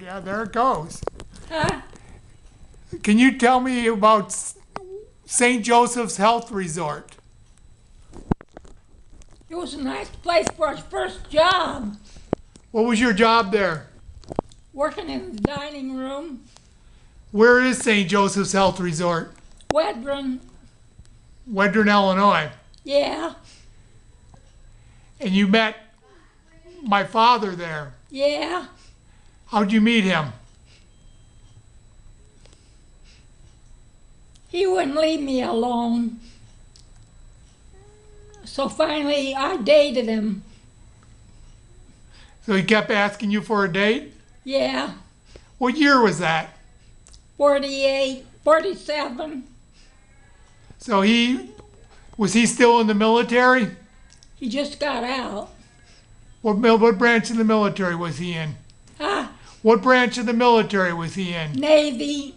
yeah, there it goes. Huh? Can you tell me about St. Joseph's Health Resort? It was a nice place for his first job, What was your job there? working in the dining room, Where is St. Joseph's Health Resort? Wedren. Wedren, Illinois. Yeah, And you met my father there. yeah. How'd you meet him? He wouldn't leave me alone. So finally, I dated him. So he kept asking you for a date? Yeah, What year was that? 48, 47. So was he still in the military? He just got out. What branch of the military was he in? Huh? What branch of the military was he in? Navy.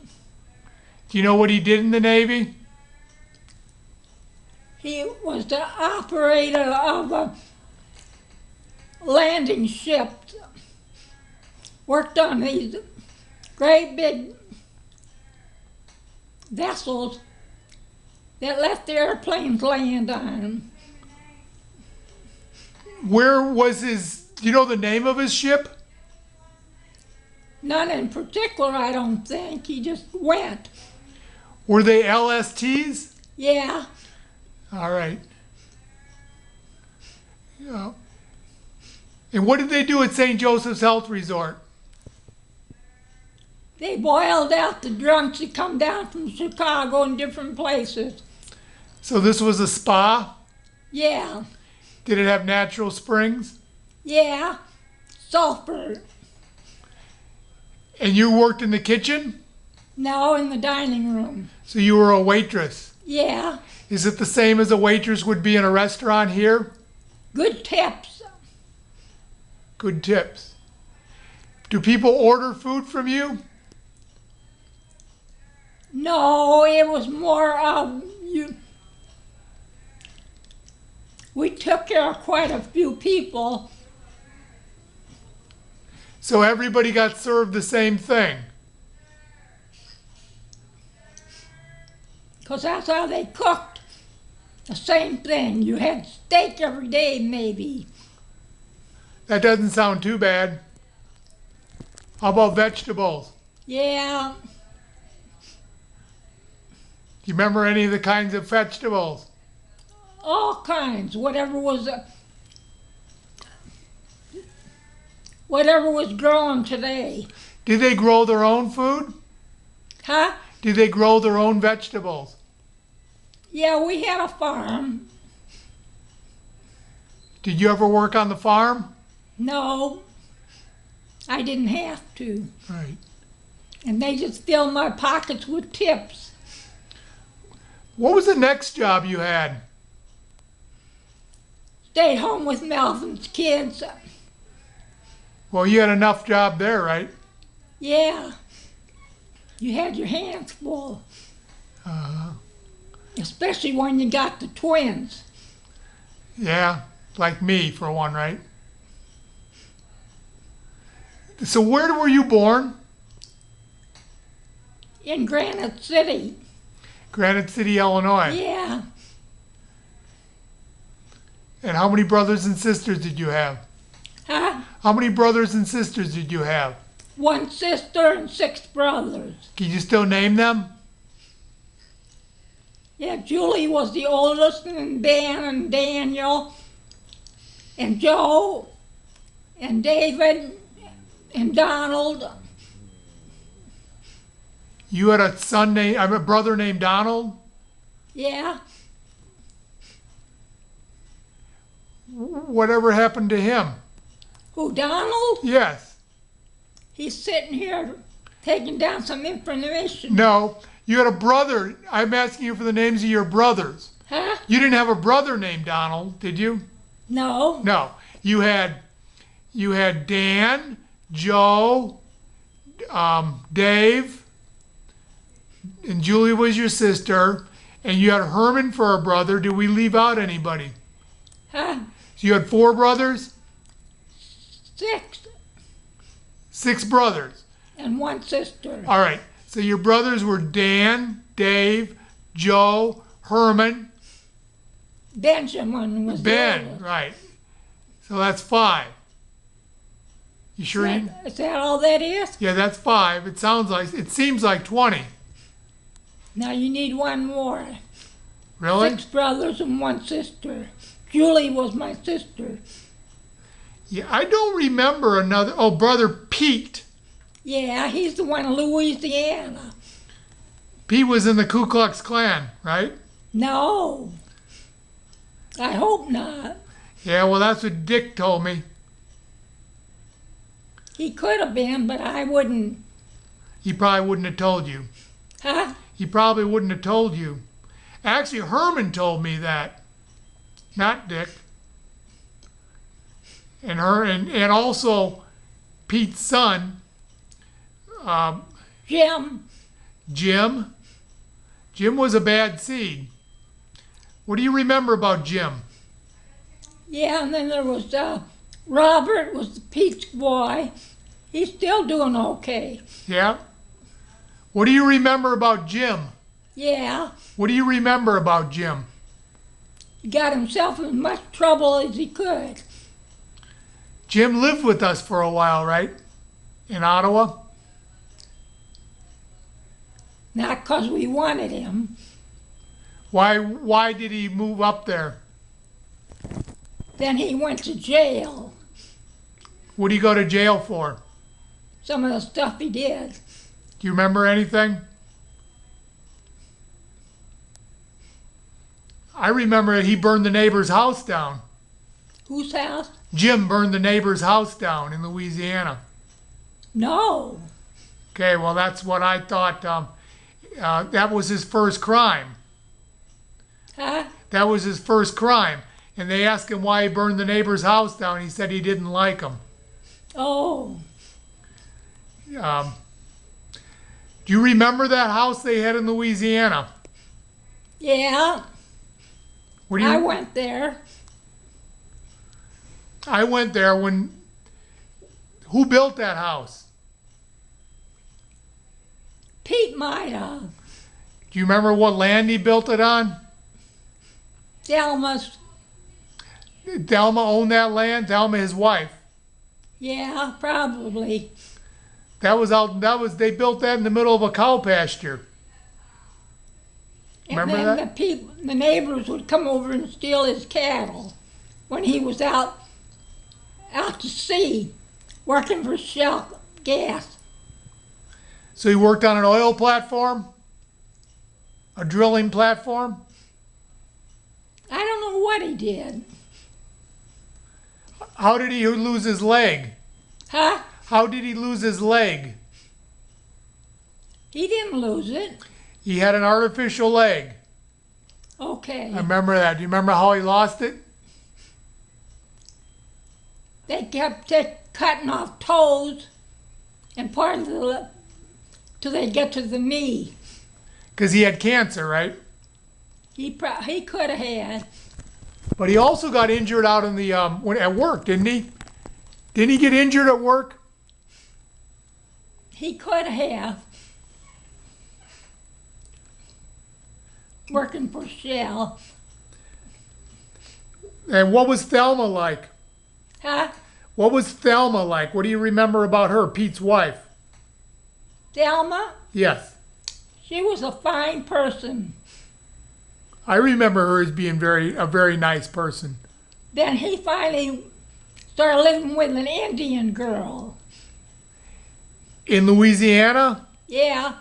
Do you know what he did in the Navy? He was the operator of a landing ship. Worked on these great big vessels that let the airplanes land on them. Where was do you know the name of his ship? None in particular, I don't think. He just went. Were they LSTs? Yeah, All right. Yeah. And what did they do at St. Joseph's Health Resort? they boiled out the drunks that come down from Chicago and different places. So this was a spa? Yeah, Did it have natural springs? yeah. Sulfur. And you worked in the kitchen? No, in the dining room. So you were a waitress. Yeah, Is it the same as a waitress would be in a restaurant here? good tips. Good tips. Do people order food from you? No, it was more of you. We took care of quite a few people. So everybody got served the same thing. Because that's how they cooked. The same thing. You had steak every day, maybe. That doesn't sound too bad. How about vegetables? Yeah, Do you remember any of the kinds of vegetables? all kinds. Whatever was growing today. Did they grow their own food? Huh? Did they grow their own vegetables? Yeah, we had a farm. Did you ever work on the farm? No, I didn't have to. Right. And they just filled my pockets with tips. What was the next job you had? Stayed home with Melvin's kids. Well, you had enough job there, right? Yeah. You had your hands full. Uh, Especially when you got the twins. yeah, like me for one, right? So where were you born? In Granite City. Granite City, Illinois. Yeah. And how many brothers and sisters did you have? Huh? How many brothers and sisters did you have? 1 sister and 6 brothers. Can you still name them? Yeah, Julie was the oldest, and Ben and Daniel and Joe and David and Donald. You had a brother named Donald? Yeah. Whatever happened to him? Who, Donald? Yes. He's sitting here taking down some information. No. You had a brother. I'm asking you for the names of your brothers. Huh? You didn't have a brother named Donald, did you? No. No. You had Dan, Joe, Dave, and Julie was your sister, and you had Herman for a brother. Did we leave out anybody? Huh? So you had 4 brothers? 6. 6 brothers. and one sister. All right. So your brothers were Dan, Dave, Joe, Herman, Benjamin was the Ben. oldest. Right. So that's 5. You sure? Is that all that is? Yeah, that's 5. It seems like 20. Now you need one more. Really? 6 brothers and one sister. Julie was my sister. Yeah, I don't remember another. Oh, brother Pete. Yeah, he's the one in Louisiana. Pete was in the Ku Klux Klan, right? No. I hope not. Yeah, well, that's what Dick told me. He could have been, but I wouldn't. He probably wouldn't have told you. Huh? He probably wouldn't have told you. Actually, Herman told me that, not Dick. And also Pete's son, Jim. Jim. Jim was a bad seed. What do you remember about Jim? Yeah, and then there was Robert was Pete's boy. He's still doing okay. Yeah? What do you remember about Jim? Yeah, What do you remember about Jim? he got himself in as much trouble as he could. Jim lived with us for a while, right? In Ottawa? Not 'cause we wanted him. Why did he move up there? Then he went to jail. What did he go to jail for? Some of the stuff he did. Do you remember anything? I remember he burned the neighbor's house down. Whose house? Jim burned the neighbor's house down in Louisiana. No. Okay, well, that's what I thought. That was his first crime. Huh? That was his first crime. And they asked him why he burned the neighbor's house down. He said he didn't like him. Oh. Do you remember that house they had in Louisiana? Yeah, What do you? I went there. I went there when. Who built that house? Pete might have. Do you remember what land he built it on? Delma's. Thelma owned that land. Thelma, his wife. Yeah, probably. They built that in the middle of a cow pasture. Remember and then that? the neighbors would come over and steal his cattle when he was out to sea working for Shell Gas. So he worked on an oil platform? A drilling platform? I don't know what he did. How did he lose his leg? Huh? How did he lose his leg? He didn't lose it. He had an artificial leg. Okay. I remember that. Do you remember how he lost it? They kept cutting off toes and part of the till they get to the knee. Because he had cancer, right? He could have had. But he also got injured out in the at work, didn't he? Didn't he get injured at work? He could have. Working for Shell. And what was Thelma like? Huh? What was Thelma like? What do you remember about her, Pete's wife? Thelma? Yes. She was a fine person. I remember her as being a very nice person. Then he finally started living with an Indian girl. In Louisiana? Yeah.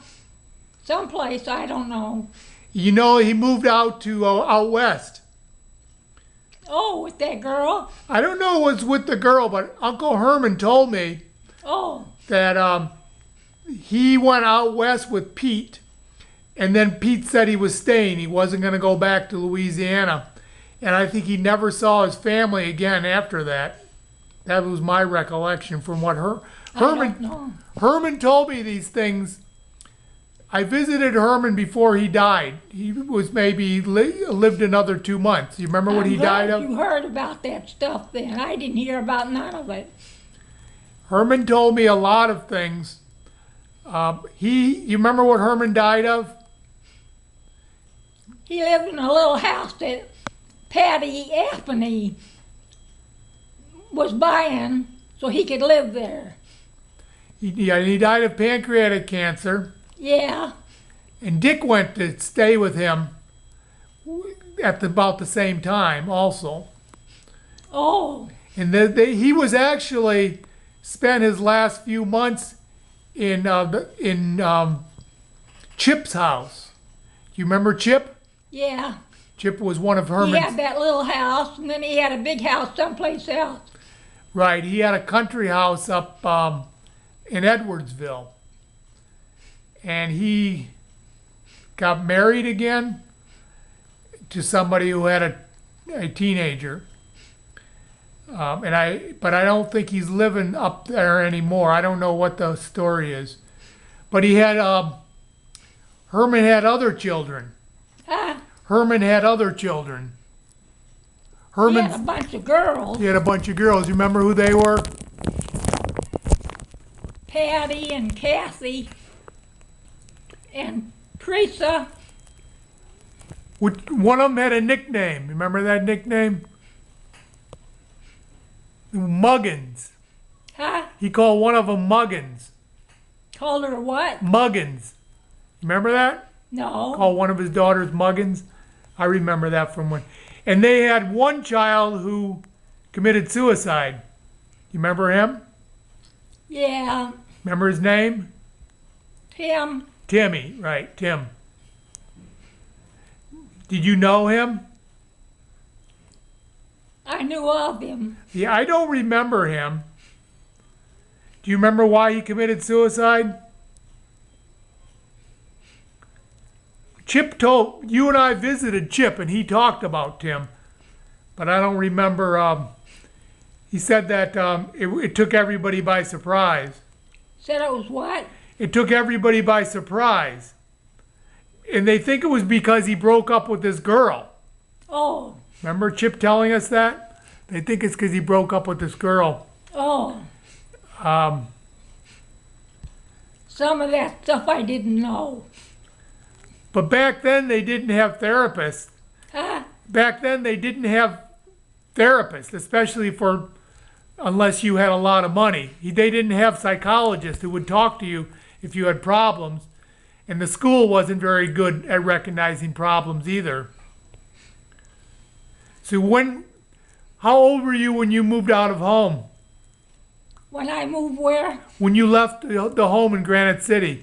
Someplace, I don't know. You know, he moved out west. Oh, with that girl? I don't know what's with the girl, but Uncle Herman told me Oh, that he went out west with Pete, and then Pete said he was staying. He wasn't going to go back to Louisiana. And I think he never saw his family again after that. That was my recollection from what I don't know. Herman told me these things. I visited Herman before he died. He was maybe lived another 2 months. You remember what he died of? You heard about that stuff then. I didn't hear about none of it. Herman told me a lot of things You remember what Herman died of? He lived in a little house that Patty Anthony was buying so he could live there. He died of pancreatic cancer, Yeah. and Dick went to stay with him at about the same time also. Oh. And he was actually spent his last few months in Chip's house. You remember Chip? Yeah. Chip was one of He Herman's. had that little house, and then he had a big house someplace else. Right, he had a country house up in Edwardsville. And he got married again to somebody who had a teenager. But I don't think he's living up there anymore. I don't know what the story is. But he had, Herman had other children. Huh? Herman had other children. He had a bunch of girls. He had a bunch of girls. You remember who they were? Patty and Kathy and Teresa. One of them had a nickname. Remember that nickname? Muggins. Huh? He called one of them Muggins. Called her what? Muggins. Remember that? No. Called one of his daughters Muggins. I remember that from when. And they had one child who committed suicide. You remember him? Yeah. Remember his name? Tim. Timmy, right, Tim. Did you know him? I knew of him. Yeah, I don't remember him. Do you remember why he committed suicide? Chip told, you and I visited Chip and he talked about Tim, but I don't remember, he said that it took everybody by surprise. Said it was what? It took everybody by surprise. And they think it was because he broke up with this girl. Oh. Remember Chip telling us that? They think it's because he broke up with this girl. Oh. Um, Some of that stuff I didn't know. but back then they didn't have therapists. Huh? Back then they didn't have therapists, especially unless you had a lot of money. They didn't have psychologists who would talk to you if you had problems. And the school wasn't very good at recognizing problems either. So how old were you when you moved out of home? When I moved where? When you left the home in Granite City?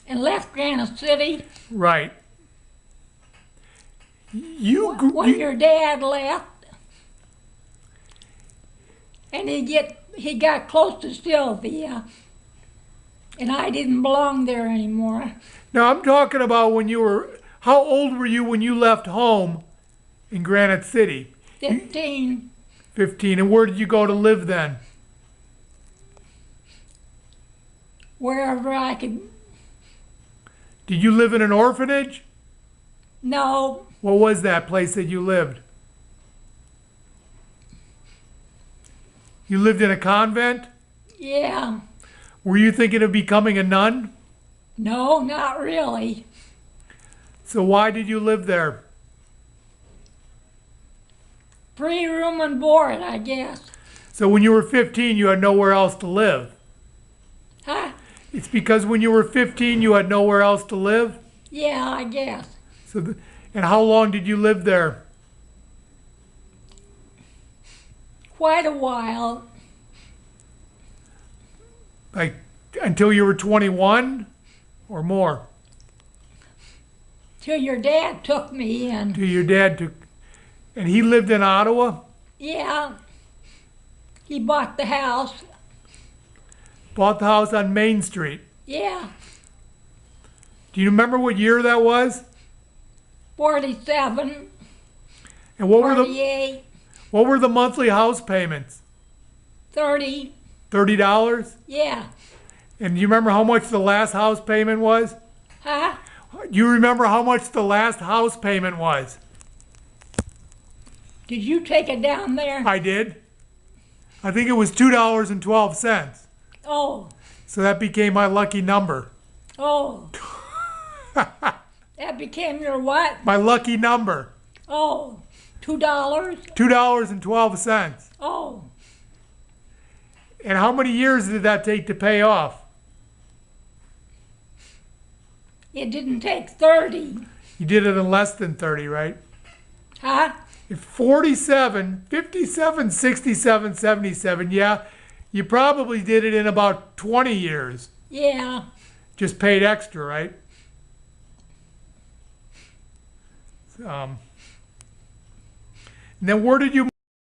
And left Granite City. Right. When your dad left. And he got close to Sylvia. And I didn't belong there anymore. Now I'm talking about how old were you when you left home in Granite City? 15. 15. And where did you go to live then? Wherever I could. Did you live in an orphanage? No. What was that place that you lived? You lived in a convent? Yeah. Were you thinking of becoming a nun? No, not really. So why did you live there? Free room and board, I guess. So when you were 15, you had nowhere else to live? Huh? It's because when you were 15, you had nowhere else to live? Yeah, I guess. And how long did you live there? Quite a while. Like until you were 21 or more? Till your dad took me in. Till your dad took. And he lived in Ottawa? Yeah. He bought the house. Bought the house on Main Street. Yeah. Do you remember what year that was? 47. And what 48. were the monthly house payments? 30. $30? Yeah. And do you remember how much the last house payment was? Huh? Do you remember how much the last house payment was? Did you take it down there? I did. I think it was $2.12. Oh, So that became my lucky number. oh. That became your what? My lucky number. Oh, $2? $2.12. Oh, And how many years did that take to pay off? it didn't take 30. You did it in less than 30, right? Huh? 47, 57, 67, 77. Yeah, you probably did it in about 20 years. Yeah. Just paid extra, right? And then where did you